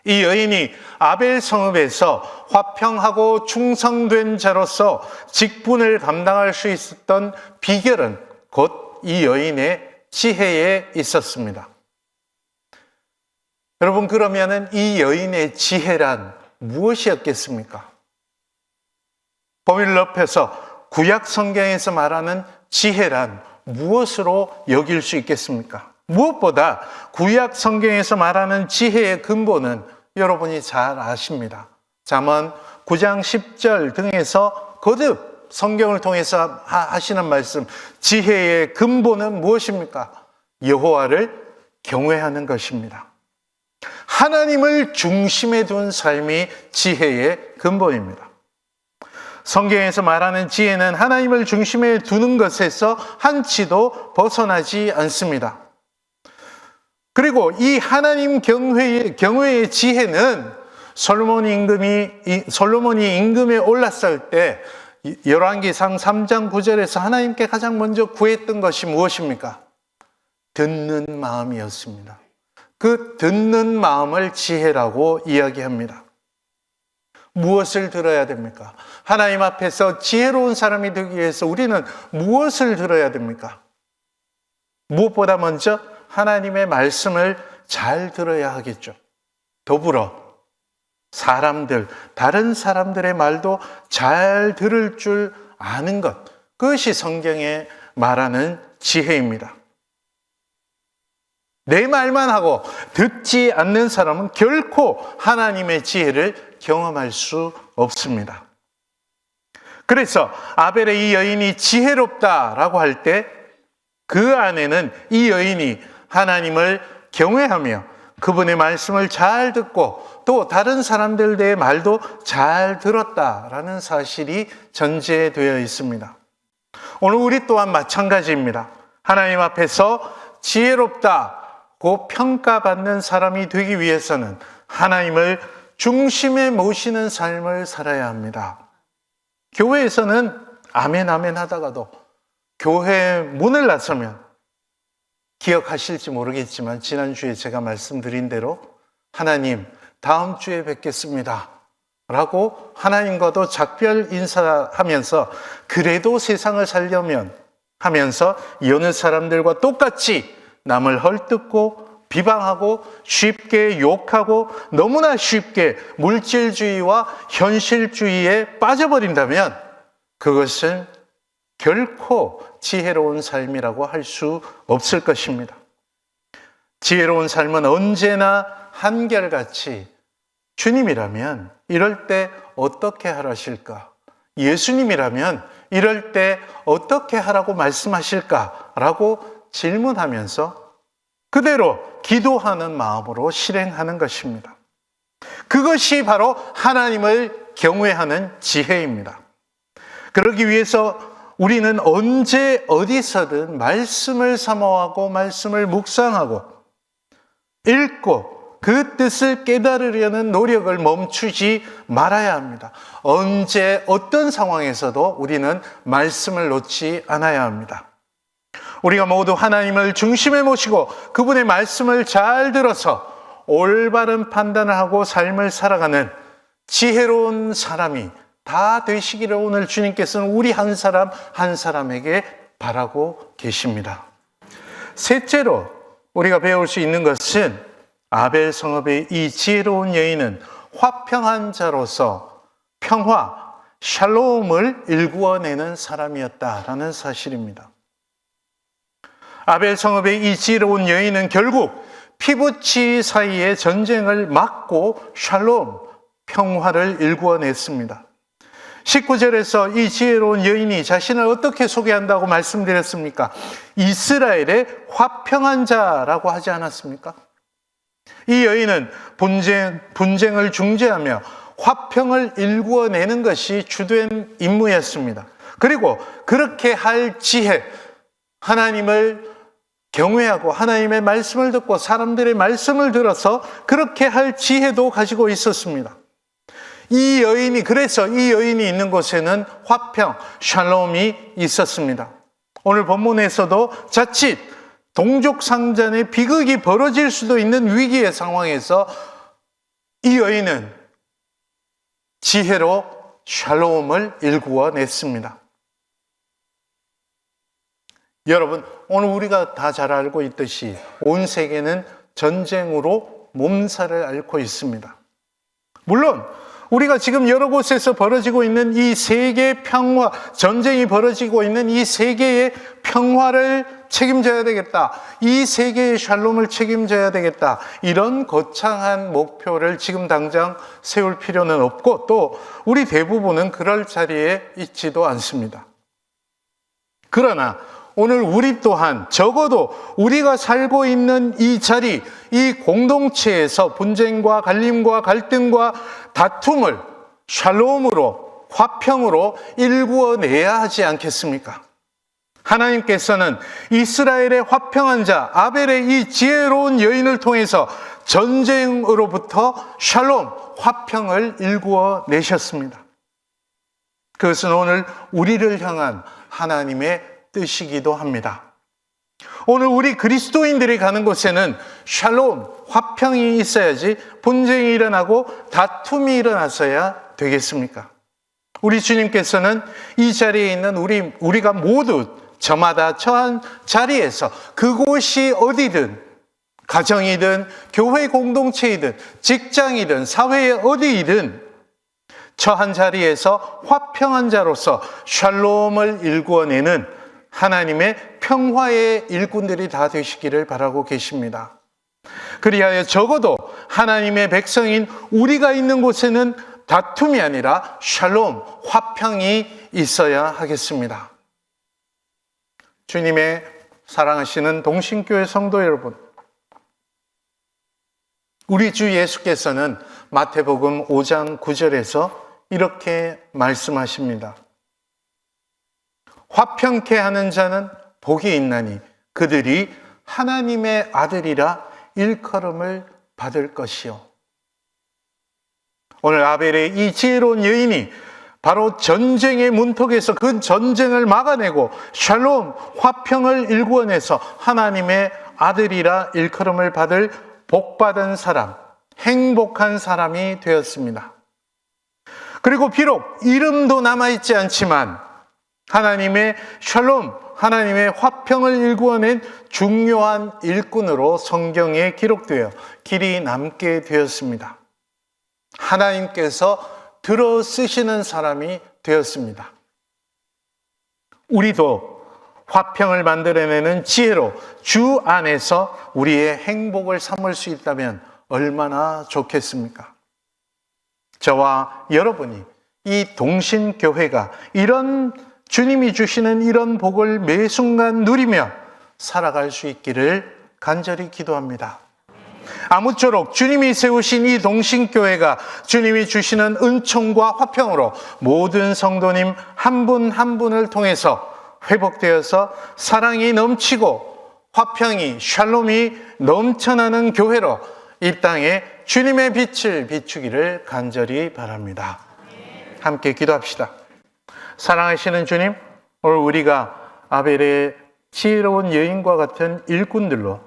이 여인이 아벨 성읍에서 화평하고 충성된 자로서 직분을 감당할 수 있었던 비결은 곧 이 여인의 지혜에 있었습니다. 여러분, 그러면은 이 여인의 지혜란 무엇이었겠습니까? 범위를 넓혀서 구약 성경에서 말하는 지혜란 무엇으로 여길 수 있겠습니까? 무엇보다 구약 성경에서 말하는 지혜의 근본은 여러분이 잘 아십니다. 잠언 9장 10절 등에서 거듭 성경을 통해서 하시는 말씀, 지혜의 근본은 무엇입니까? 여호와를 경외하는 것입니다. 하나님을 중심에 둔 삶이 지혜의 근본입니다. 성경에서 말하는 지혜는 하나님을 중심에 두는 것에서 한치도 벗어나지 않습니다. 그리고 이 하나님 경외의 지혜는 솔로몬이 임금에 올랐을 때 열왕기상 3장 9절에서 하나님께 가장 먼저 구했던 것이 무엇입니까? 듣는 마음이었습니다. 그 듣는 마음을 지혜라고 이야기합니다. 무엇을 들어야 됩니까? 하나님 앞에서 지혜로운 사람이 되기 위해서 우리는 무엇을 들어야 됩니까? 무엇보다 먼저 하나님의 말씀을 잘 들어야 하겠죠. 더불어 다른 사람들의 말도 잘 들을 줄 아는 것, 그것이 성경에 말하는 지혜입니다. 내 말만 하고 듣지 않는 사람은 결코 하나님의 지혜를 경험할 수 없습니다. 그래서 아벨의 이 여인이 지혜롭다라고 할 때 그 안에는 이 여인이 하나님을 경외하며 그분의 말씀을 잘 듣고 또 다른 사람들의 말도 잘 들었다라는 사실이 전제되어 있습니다. 오늘 우리 또한 마찬가지입니다. 하나님 앞에서 지혜롭다고 평가받는 사람이 되기 위해서는 하나님을 중심에 모시는 삶을 살아야 합니다. 교회에서는 아멘 아멘 하다가도 교회 문을 나서면 기억하실지 모르겠지만 지난주에 제가 말씀드린 대로 하나님 다음 주에 뵙겠습니다 라고 하나님과도 작별 인사하면서 그래도 세상을 살려면 하면서 여느 사람들과 똑같이 남을 헐뜯고 비방하고 쉽게 욕하고 너무나 쉽게 물질주의와 현실주의에 빠져버린다면 그것은 결코 지혜로운 삶이라고 할 수 없을 것입니다. 지혜로운 삶은 언제나 한결같이 주님이라면 이럴 때 어떻게 하라실까? 예수님이라면 이럴 때 어떻게 하라고 말씀하실까라고 질문하면서 그대로 기도하는 마음으로 실행하는 것입니다. 그것이 바로 하나님을 경외하는 지혜입니다. 그러기 위해서 우리는 언제 어디서든 말씀을 사모하고 말씀을 묵상하고 읽고 그 뜻을 깨달으려는 노력을 멈추지 말아야 합니다. 언제 어떤 상황에서도 우리는 말씀을 놓지 않아야 합니다. 우리가 모두 하나님을 중심에 모시고 그분의 말씀을 잘 들어서 올바른 판단을 하고 삶을 살아가는 지혜로운 사람이 다 되시기를 오늘 주님께서는 우리 한 사람 한 사람에게 바라고 계십니다. 셋째로 우리가 배울 수 있는 것은 아벨 성읍의 이 지혜로운 여인은 화평한 자로서 평화, 샬롬을 일구어내는 사람이었다라는 사실입니다. 아벨 성읍의 이 지혜로운 여인은 결국 피부치 사이의 전쟁을 막고 샬롬, 평화를 일구어냈습니다. 19절에서 이 지혜로운 여인이 자신을 어떻게 소개한다고 말씀드렸습니까? 이스라엘의 화평한 자라고 하지 않았습니까? 이 여인은 분쟁을 중재하며 화평을 일구어내는 것이 주된 임무였습니다. 그리고 그렇게 할 지혜, 하나님을 경외하고 하나님의 말씀을 듣고 사람들의 말씀을 들어서 그렇게 할 지혜도 가지고 있었습니다. 그래서 이 여인이 있는 곳에는 화평, 샬롬이 있었습니다. 오늘 본문에서도 자칫 동족 상잔의 비극이 벌어질 수도 있는 위기의 상황에서 이 여인은 지혜로 샬롬을 일구어냈습니다. 여러분, 오늘 우리가 다 잘 알고 있듯이 온 세계는 전쟁으로 몸살을 앓고 있습니다. 물론 우리가 지금 여러 곳에서 벌어지고 있는 이 세계 평화, 전쟁이 벌어지고 있는 이 세계의 평화를 책임져야 되겠다. 이 세계의 샬롬을 책임져야 되겠다. 이런 거창한 목표를 지금 당장 세울 필요는 없고 또 우리 대부분은 그럴 자리에 있지도 않습니다. 그러나 오늘 우리 또한 적어도 우리가 살고 있는 이 자리, 이 공동체에서 분쟁과 갈림과 갈등과 다툼을 샬롬으로 화평으로 일구어내야 하지 않겠습니까? 하나님께서는 이스라엘의 화평한 자 아벨의 이 지혜로운 여인을 통해서 전쟁으로부터 샬롬, 화평을 일구어 내셨습니다. 그것은 오늘 우리를 향한 하나님의 뜻이기도 합니다. 오늘 우리 그리스도인들이 가는 곳에는 샬롬, 화평이 있어야지 분쟁이 일어나고 다툼이 일어나서야 되겠습니까? 우리 주님께서는 이 자리에 있는 우리가 모두 저마다 처한 자리에서 그곳이 어디든 가정이든 교회 공동체이든 직장이든 사회의 어디이든 처한 자리에서 화평한 자로서 샬롬을 일구어내는 하나님의 평화의 일꾼들이 다 되시기를 바라고 계십니다. 그리하여 적어도 하나님의 백성인 우리가 있는 곳에는 다툼이 아니라 샬롬, 화평이 있어야 하겠습니다. 주님의 사랑하시는 동신교회 성도 여러분, 우리 주 예수께서는 마태복음 5장 9절에서 이렇게 말씀하십니다. 화평케 하는 자는 복이 있나니 그들이 하나님의 아들이라 일컬음을 받을 것이요. 오늘 아벨의 이 지혜로운 여인이 바로 전쟁의 문턱에서 그 전쟁을 막아내고 샬롬, 화평을 일구어내서 하나님의 아들이라 일컬음을 받을 복받은 사람, 행복한 사람이 되었습니다. 그리고 비록 이름도 남아있지 않지만 하나님의 샬롬, 하나님의 화평을 일구어낸 중요한 일꾼으로 성경에 기록되어 길이 남게 되었습니다. 하나님께서 들어 쓰시는 사람이 되었습니다. 우리도 화평을 만들어내는 지혜로 주 안에서 우리의 행복을 삼을 수 있다면 얼마나 좋겠습니까? 저와 여러분이 이 동신교회가 이런 주님이 주시는 이런 복을 매 순간 누리며 살아갈 수 있기를 간절히 기도합니다. 아무쪼록 주님이 세우신 이 동신교회가 주님이 주시는 은총과 화평으로 모든 성도님 한 분 한 분을 통해서 회복되어서 사랑이 넘치고 화평이, 샬롬이 넘쳐나는 교회로 이 땅에 주님의 빛을 비추기를 간절히 바랍니다. 함께 기도합시다. 사랑하시는 주님, 오늘 우리가 아벨의 지혜로운 여인과 같은 일꾼들로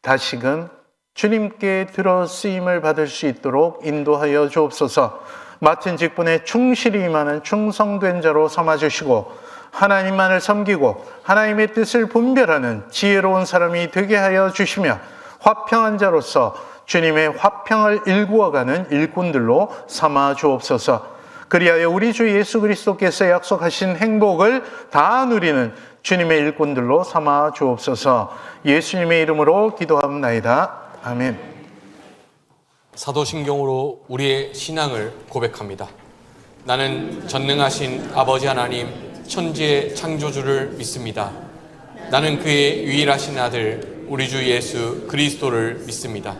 다시금 주님께 들어 쓰임을 받을 수 있도록 인도하여 주옵소서. 맡은 직분에 충실히 임하는 충성된 자로 삼아주시고 하나님만을 섬기고 하나님의 뜻을 분별하는 지혜로운 사람이 되게 하여 주시며 화평한 자로서 주님의 화평을 일구어가는 일꾼들로 삼아 주옵소서. 그리하여 우리 주 예수 그리스도께서 약속하신 행복을 다 누리는 주님의 일꾼들로 삼아 주옵소서. 예수님의 이름으로 기도합나이다. 아멘. 사도신경으로 우리의 신앙을 고백합니다. 나는 전능하신 아버지 하나님 천지의 창조주를 믿습니다. 나는 그의 유일하신 아들 우리 주 예수 그리스도를 믿습니다.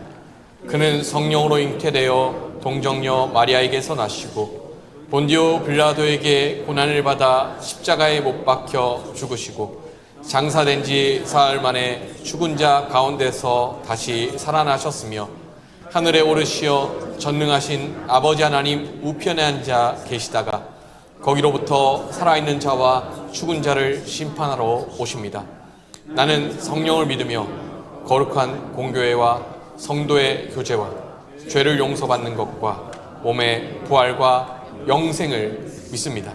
그는 성령으로 잉태되어 동정녀 마리아에게서 나시고 본디오 빌라도에게 고난을 받아 십자가에 못 박혀 죽으시고 장사된 지 사흘 만에 죽은 자 가운데서 다시 살아나셨으며 하늘에 오르시어 전능하신 아버지 하나님 우편에 앉아 계시다가 거기로부터 살아있는 자와 죽은 자를 심판하러 오십니다. 나는 성령을 믿으며 거룩한 공교회와 성도의 교제와 죄를 용서받는 것과 몸의 부활과 영생을 믿습니다.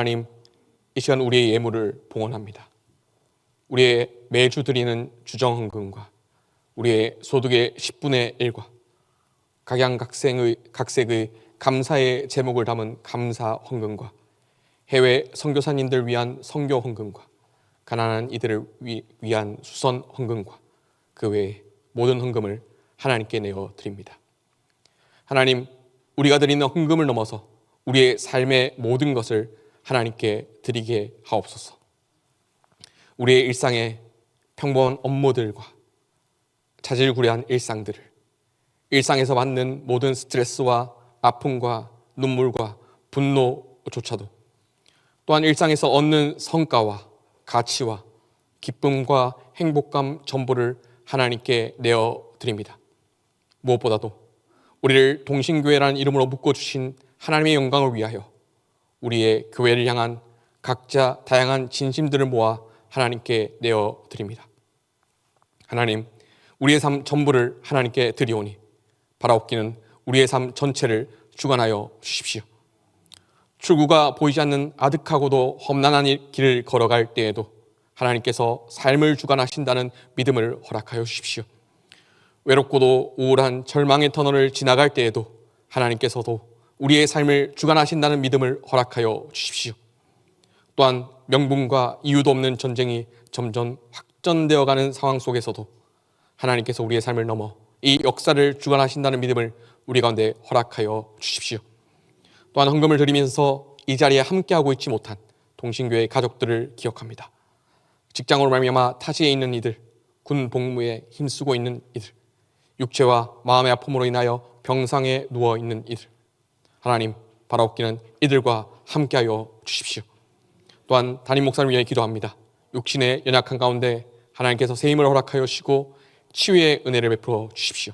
하나님, 이 시간 우리의 예물을 봉헌합니다. 우리의 매주 드리는 주정헌금과 우리의 소득의 10분의 1과 각색의 감사의 제목을 담은 감사 헌금과 해외 선교사님들 위한 선교 헌금과 가난한 이들을 위한 수선 헌금과 그 외의 모든 헌금을 하나님께 내어 드립니다. 하나님, 우리가 드리는 헌금을 넘어서 우리의 삶의 모든 것을 하나님께 드리게 하옵소서. 우리의 일상의 평범한 업무들과 자질구레한 일상들을, 일상에서 받는 모든 스트레스와 아픔과 눈물과 분노조차도, 또한 일상에서 얻는 성과와 가치와 기쁨과 행복감 전부를 하나님께 내어 드립니다. 무엇보다도 우리를 동신교회라는 이름으로 묶어주신 하나님의 영광을 위하여 우리의 교회를 향한 각자 다양한 진심들을 모아 하나님께 내어 드립니다. 하나님, 우리의 삶 전부를 하나님께 드리오니 바라옵기는 우리의 삶 전체를 주관하여 주십시오. 출구가 보이지 않는 아득하고도 험난한 길을 걸어갈 때에도 하나님께서 삶을 주관하신다는 믿음을 허락하여 주십시오. 외롭고도 우울한 절망의 터널을 지나갈 때에도 하나님께서도 우리의 삶을 주관하신다는 믿음을 허락하여 주십시오. 또한 명분과 이유도 없는 전쟁이 점점 확전되어가는 상황 속에서도 하나님께서 우리의 삶을 넘어 이 역사를 주관하신다는 믿음을 우리 가운데 허락하여 주십시오. 또한 헌금을 드리면서 이 자리에 함께하고 있지 못한 동신교회 가족들을 기억합니다. 직장으로 말미암아 타지에 있는 이들, 군 복무에 힘쓰고 있는 이들, 육체와 마음의 아픔으로 인하여 병상에 누워있는 이들, 하나님, 바라옵기는 이들과 함께하여 주십시오. 또한 담임 목사를 위해 기도합니다. 육신의 연약한 가운데 하나님께서 새 힘을 허락하여 주시고 치유의 은혜를 베풀어 주십시오.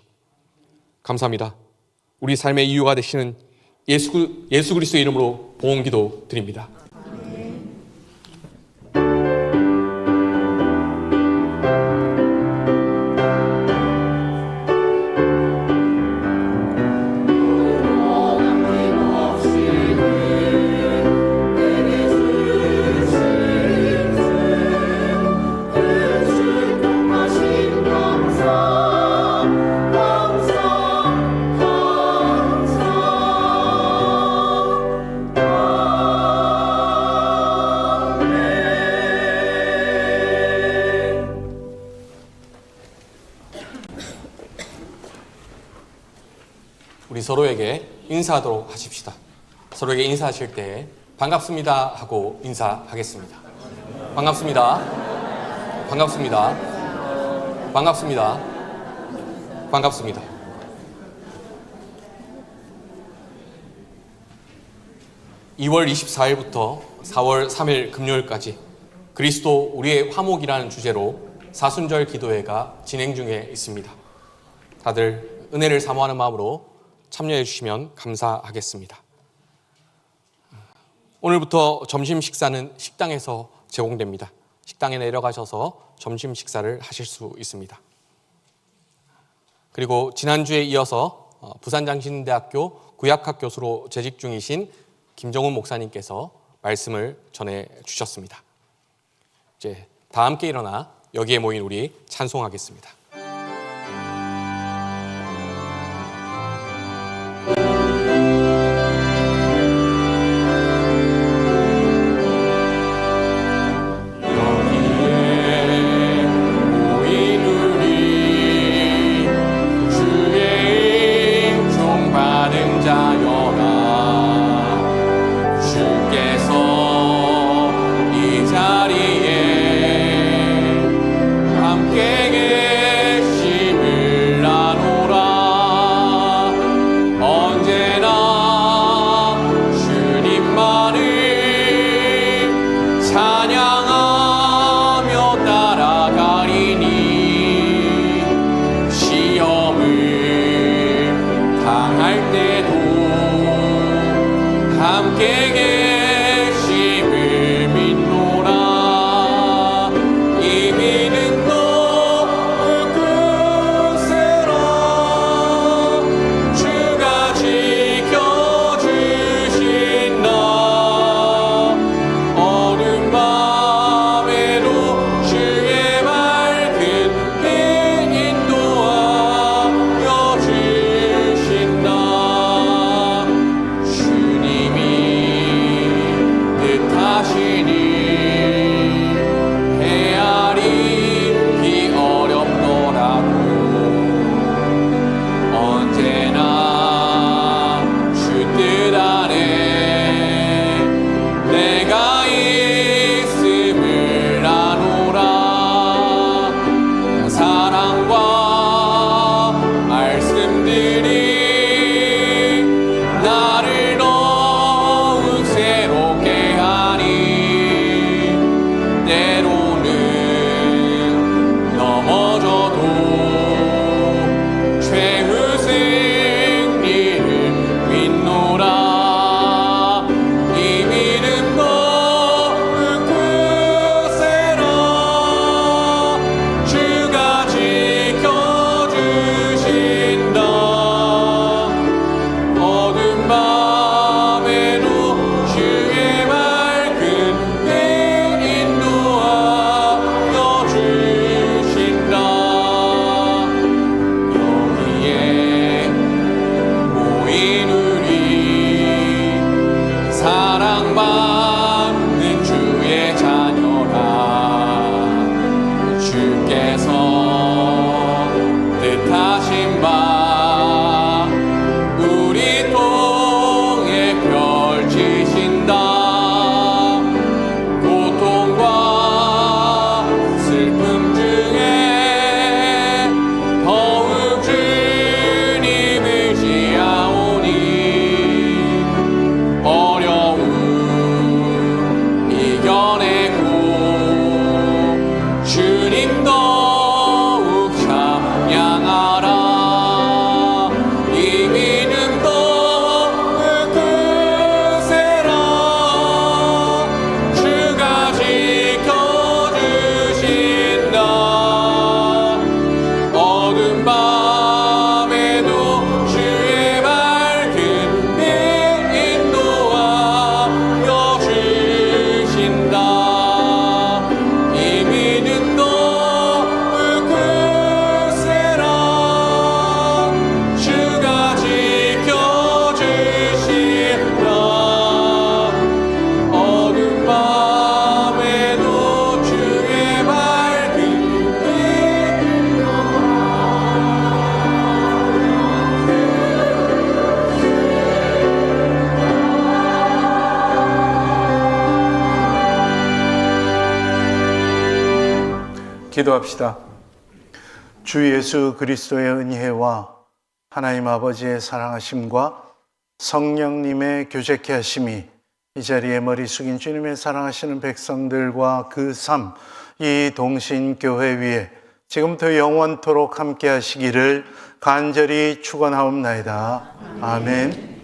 감사합니다. 우리 삶의 이유가 되시는 예수 그리스도의 이름으로 봉헌기도 드립니다. 우리 서로에게 인사하도록 하십시다. 서로에게 인사하실 때 반갑습니다 하고 인사하겠습니다. 반갑습니다. 반갑습니다. 반갑습니다. 반갑습니다. (2월 24일부터) (4월 3일) 금요일까지 그리스도 우리의 화목이라는 주제로 사순절 기도회가 진행 중에 있습니다. 다들 은혜를 사모하는 마음으로 참여해 주시면 감사하겠습니다. 오늘부터 점심 식사는 식당에서 제공됩니다. 식당에 내려가셔서 점심 식사를 하실 수 있습니다. 그리고 지난주에 이어서 부산장신대학교 구약학 교수로 재직 중이신 김정훈 목사님께서 말씀을 전해 주셨습니다. 이제 다 함께 일어나 여기에 모인 우리 찬송하겠습니다. 이 자리에 함께 밤에도 주의 밝은 인도하여 주신다. 이 믿음도 굳세라. 주가 지켜주시라. 어두운 밤에도 주의 밝은 기도합시다. 주 예수 그리스도의 은혜와 하나님 아버지의 사랑하심과 성령님의 교제케 하심이 이 자리에 머리 숙인 주님의 사랑하시는 백성들과 그 삶, 이 동신교회 위에 지금부터 영원토록 함께 하시기를 간절히 축원하옵나이다. 아멘.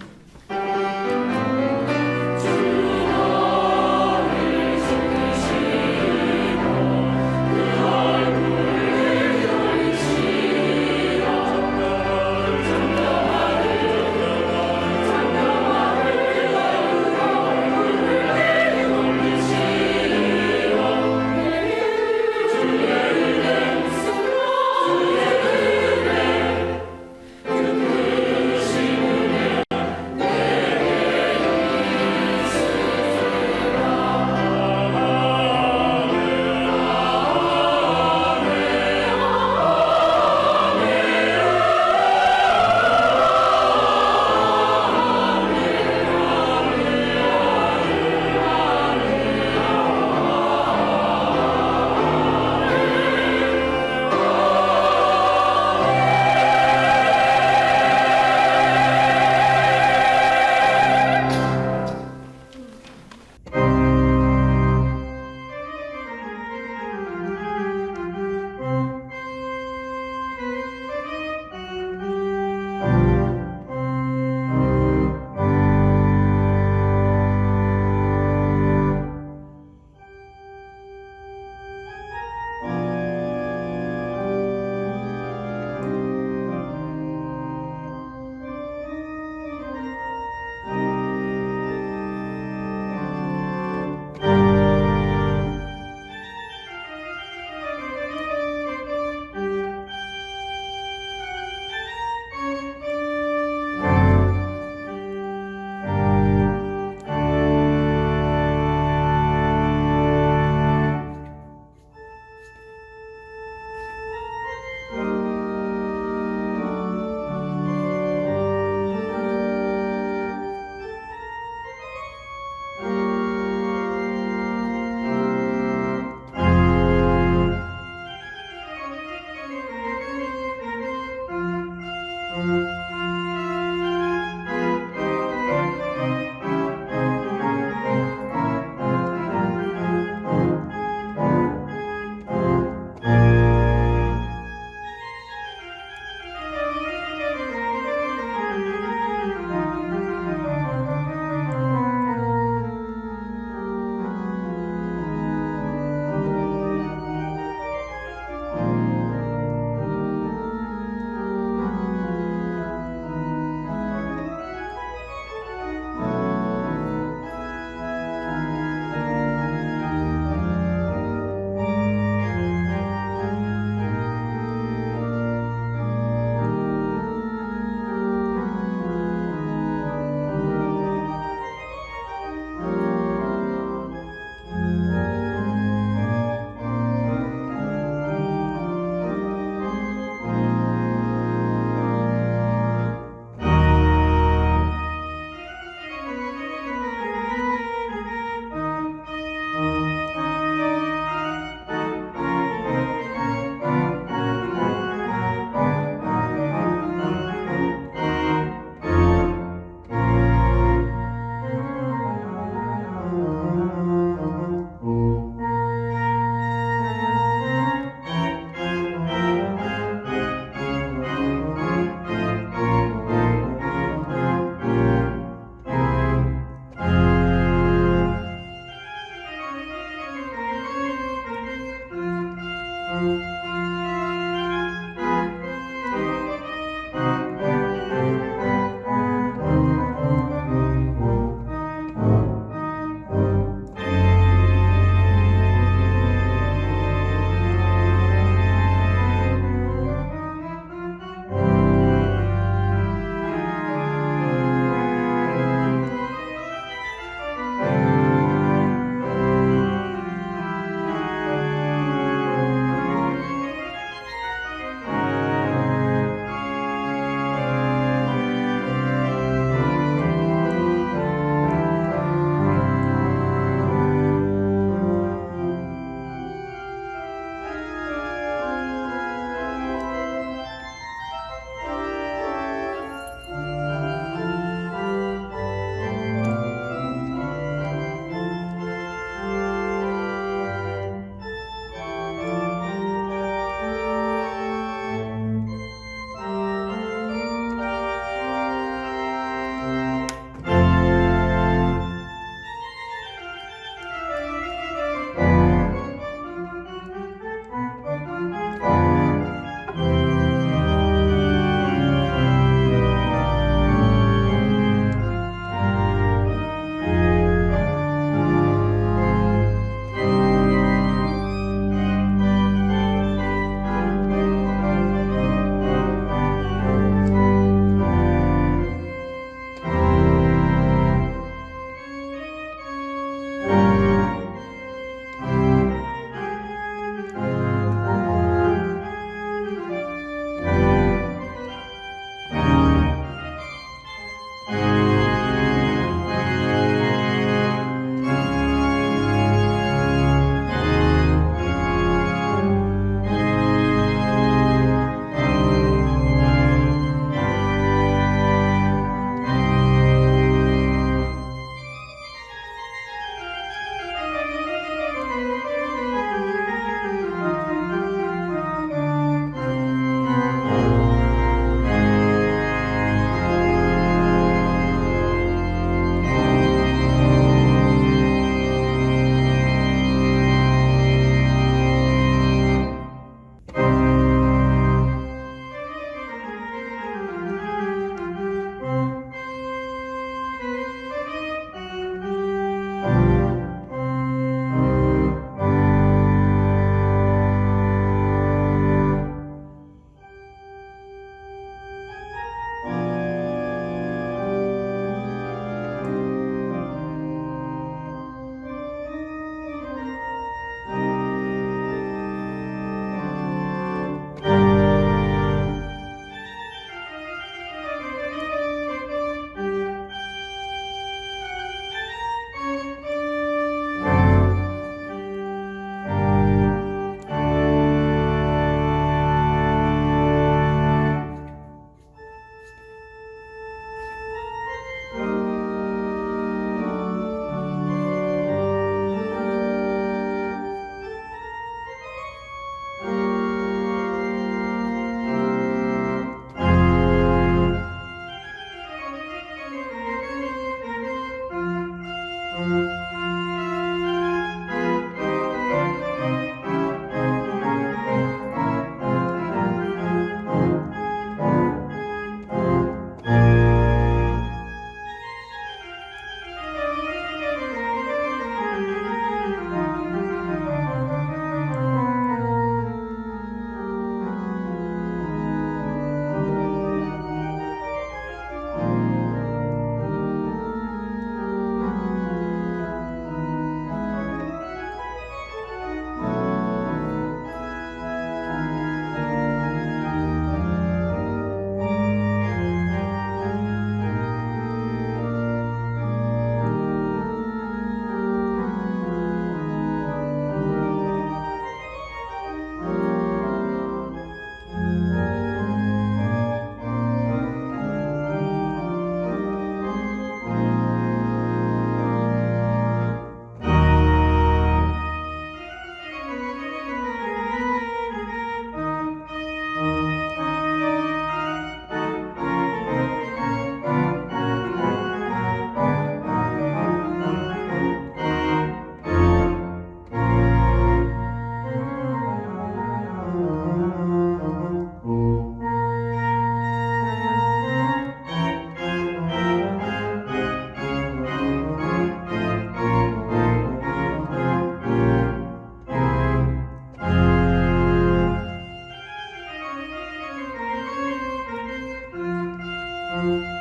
감사합니다.